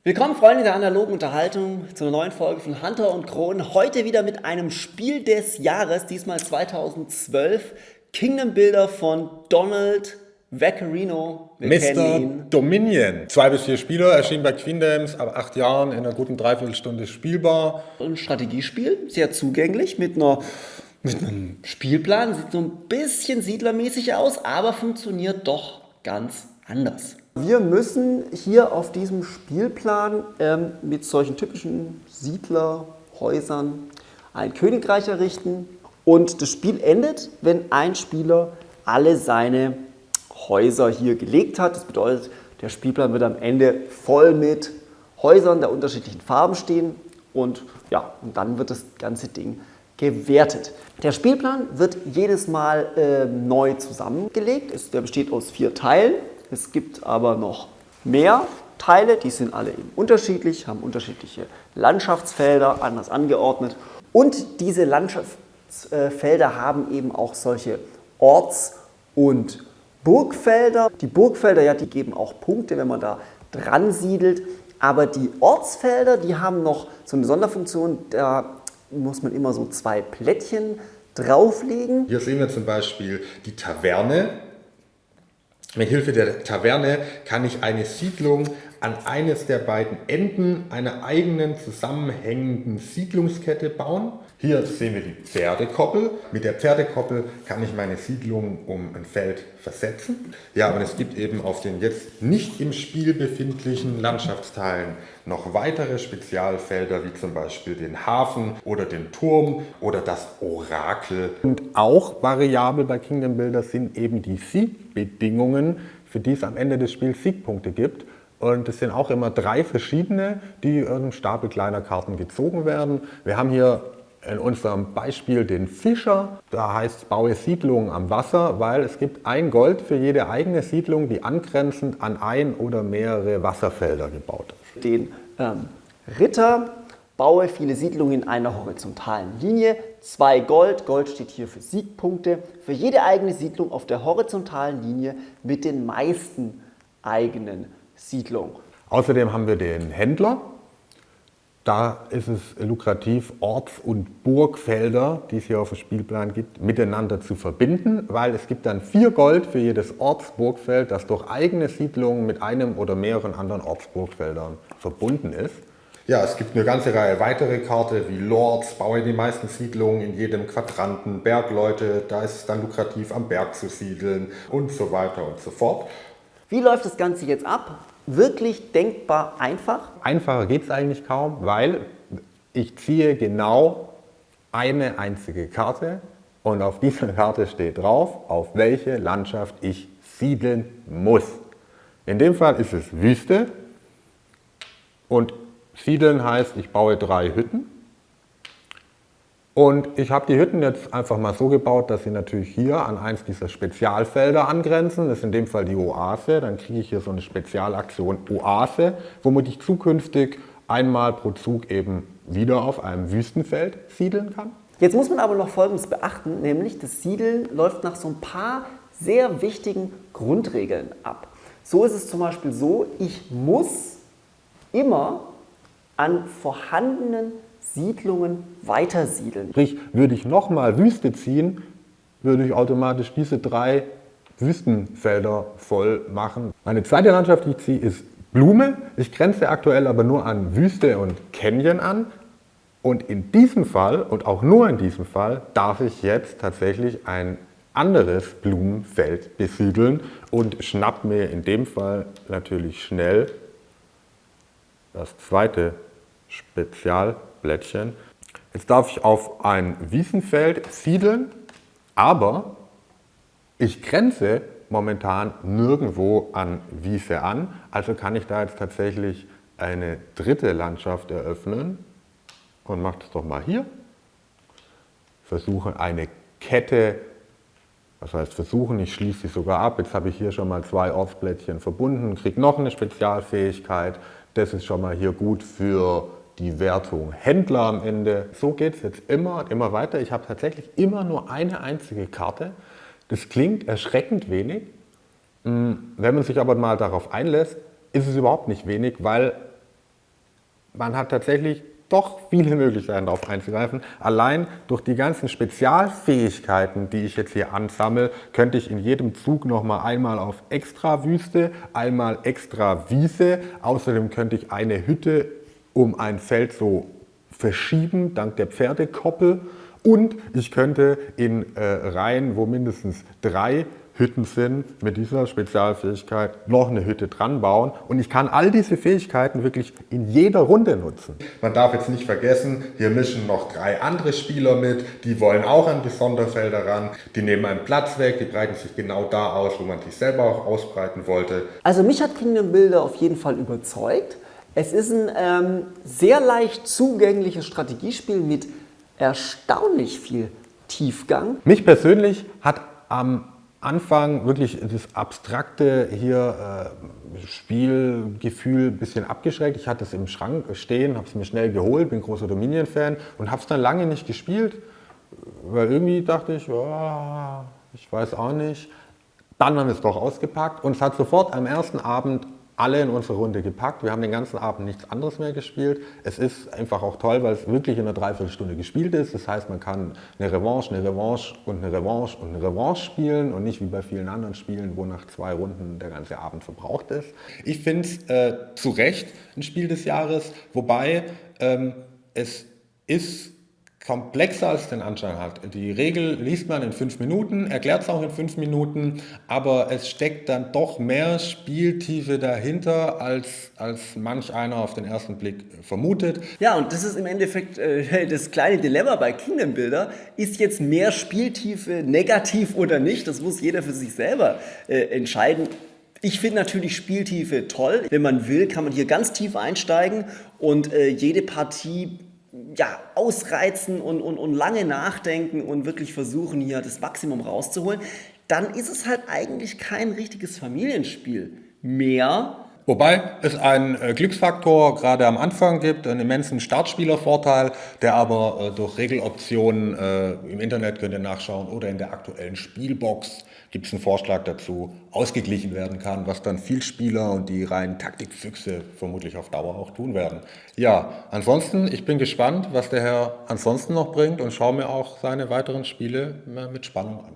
Willkommen, Freunde der analogen Unterhaltung, zu einer neuen Folge von Hunter und Kron. Heute wieder mit einem Spiel des Jahres, diesmal 2012. Kingdom Builder von Donald Vaccarino. Wir kennen Mr. ihn. Dominion. 2 bis 4 Spieler, erschien bei Queendames, ab 8 Jahren in einer guten Dreiviertelstunde spielbar. Ein Strategiespiel, sehr zugänglich, mit einem Spielplan. Sieht so ein bisschen siedlermäßig aus, aber funktioniert doch ganz anders. Wir müssen hier auf diesem Spielplan mit solchen typischen Siedlerhäusern ein Königreich errichten. Und das Spiel endet, wenn ein Spieler alle seine Häuser hier gelegt hat. Das bedeutet, der Spielplan wird am Ende voll mit Häusern der unterschiedlichen Farben stehen. Und ja, und dann wird das ganze Ding gewertet. Der Spielplan wird jedes Mal neu zusammengelegt. Der besteht aus 4 Teilen. Es gibt aber noch mehr Teile, die sind alle eben unterschiedlich, haben unterschiedliche Landschaftsfelder, anders angeordnet. Und diese Landschaftsfelder haben eben auch solche Orts- und Burgfelder. Die Burgfelder, ja, die geben auch Punkte, wenn man da dran siedelt. Aber die Ortsfelder, die haben noch so eine Sonderfunktion, da muss man immer so 2 Plättchen drauflegen. Hier sehen wir zum Beispiel die Taverne. Mit Hilfe der Taverne kann ich eine Siedlung an eines der beiden Enden einer eigenen zusammenhängenden Siedlungskette bauen. Hier sehen wir die Pferdekoppel. Mit der Pferdekoppel kann ich meine Siedlung um ein Feld versetzen. Ja, und es gibt eben auf den jetzt nicht im Spiel befindlichen Landschaftsteilen noch weitere Spezialfelder, wie zum Beispiel den Hafen oder den Turm oder das Orakel. Und auch variabel bei Kingdom Builder sind eben die Siegbedingungen, für die es am Ende des Spiels Siegpunkte gibt. Und es sind auch immer 3 verschiedene, die in einem Stapel kleiner Karten gezogen werden. Wir haben hier in unserem Beispiel den Fischer. Da heißt es, baue Siedlungen am Wasser, weil es gibt 1 Gold für jede eigene Siedlung, die angrenzend an ein oder mehrere Wasserfelder gebaut ist. Den Ritter, baue viele Siedlungen in einer horizontalen Linie. 2 Gold, Gold steht hier für Siegpunkte, für jede eigene Siedlung auf der horizontalen Linie mit den meisten eigenen Siedlungen. Außerdem haben wir den Händler. Da ist es lukrativ, Orts- und Burgfelder, die es hier auf dem Spielplan gibt, miteinander zu verbinden, weil es gibt dann 4 Gold für jedes Orts-Burgfeld, das durch eigene Siedlungen mit einem oder mehreren anderen Orts-Burgfeldern verbunden ist. Ja, es gibt eine ganze Reihe weitere Karten wie Lords, baue die meisten Siedlungen in jedem Quadranten, Bergleute, da ist es dann lukrativ, am Berg zu siedeln und so weiter und so fort. Wie läuft das Ganze jetzt ab? Wirklich denkbar einfach? Einfacher geht es eigentlich kaum, weil ich ziehe genau eine einzige Karte und auf dieser Karte steht drauf, auf welche Landschaft ich siedeln muss. In dem Fall ist es Wüste und siedeln heißt, ich baue 3 Hütten. Und ich habe die Hütten jetzt einfach mal so gebaut, dass sie natürlich hier an eins dieser Spezialfelder angrenzen. Das ist in dem Fall die Oase. Dann kriege ich hier so eine Spezialaktion Oase, womit ich zukünftig einmal pro Zug eben wieder auf einem Wüstenfeld siedeln kann. Jetzt muss man aber noch Folgendes beachten, nämlich das Siedeln läuft nach so ein paar sehr wichtigen Grundregeln ab. So ist es zum Beispiel so, ich muss immer an vorhandenen Siedlungen weitersiedeln. Sprich, würde ich nochmal Wüste ziehen, würde ich automatisch diese 3 Wüstenfelder voll machen. Meine zweite Landschaft, die ich ziehe, ist Blume. Ich grenze aktuell aber nur an Wüste und Canyon an. Und in diesem Fall, und auch nur in diesem Fall, darf ich jetzt tatsächlich ein anderes Blumenfeld besiedeln und schnapp mir in dem Fall natürlich schnell das zweite Spezialblättchen. Jetzt darf ich auf ein Wiesenfeld siedeln, aber ich grenze momentan nirgendwo an Wiese an. Also kann ich da jetzt tatsächlich eine dritte Landschaft eröffnen und mache das doch mal hier. Versuche eine Kette, was heißt versuchen, ich schließe sie sogar ab. Jetzt habe ich hier schon mal 2 Ortsblättchen verbunden, kriege noch eine Spezialfähigkeit. Das ist schon mal hier gut für die Wertung Händler am Ende. So geht es jetzt immer und immer weiter. Ich habe tatsächlich immer nur eine einzige Karte. Das klingt erschreckend wenig. Wenn man sich aber mal darauf einlässt, ist es überhaupt nicht wenig, weil man hat tatsächlich doch viele Möglichkeiten darauf einzugreifen. Allein durch die ganzen Spezialfähigkeiten, die ich jetzt hier ansammle, könnte ich in jedem Zug nochmal einmal auf extra Wüste, einmal extra Wiese. Außerdem könnte ich eine Hütte um ein Feld so verschieben, dank der Pferdekoppel. Und ich könnte in Reihen, wo mindestens 3 Hütten sind, mit dieser Spezialfähigkeit noch eine Hütte dran bauen. Und ich kann all diese Fähigkeiten wirklich in jeder Runde nutzen. Man darf jetzt nicht vergessen, hier mischen noch 3 andere Spieler mit, die wollen auch an die Sonderfelder ran, die nehmen einen Platz weg, die breiten sich genau da aus, wo man sich selber auch ausbreiten wollte. Also mich hat Kingdom Builder auf jeden Fall überzeugt. Es ist ein sehr leicht zugängliches Strategiespiel mit erstaunlich viel Tiefgang. Mich persönlich hat am Anfang wirklich das abstrakte hier Spielgefühl ein bisschen abgeschreckt. Ich hatte es im Schrank stehen, habe es mir schnell geholt, bin großer Dominion-Fan und habe es dann lange nicht gespielt, weil irgendwie dachte ich, oh, ich weiß auch nicht. Dann haben wir es doch ausgepackt und es hat sofort am ersten Abend alle in unsere Runde gepackt. Wir haben den ganzen Abend nichts anderes mehr gespielt. Es ist einfach auch toll, weil es wirklich in einer Dreiviertelstunde gespielt ist. Das heißt, man kann eine Revanche und eine Revanche spielen und nicht wie bei vielen anderen Spielen, wo nach 2 Runden der ganze Abend verbraucht ist. Ich finde es zu Recht ein Spiel des Jahres, wobei es ist komplexer als es den Anschein hat. Die Regel liest man in 5 Minuten, erklärt es auch in 5 Minuten, aber es steckt dann doch mehr Spieltiefe dahinter, als manch einer auf den ersten Blick vermutet. Ja, und das ist im Endeffekt das kleine Dilemma bei Kingdom Builder. Ist jetzt mehr Spieltiefe negativ oder nicht? Das muss jeder für sich selber entscheiden. Ich finde natürlich Spieltiefe toll. Wenn man will, kann man hier ganz tief einsteigen und jede Partie ausreizen und lange nachdenken und wirklich versuchen, hier das Maximum rauszuholen. Dann ist es halt eigentlich kein richtiges Familienspiel mehr. Wobei es einen Glücksfaktor gerade am Anfang gibt, einen immensen Startspielervorteil, der aber durch Regeloptionen im Internet könnt ihr nachschauen oder in der aktuellen Spielbox gibt es einen Vorschlag dazu, ausgeglichen werden kann, was dann Vielspieler und die reinen Taktikfüchse vermutlich auf Dauer auch tun werden. Ja, ansonsten, ich bin gespannt, was der Herr ansonsten noch bringt und schaue mir auch seine weiteren Spiele mit Spannung an.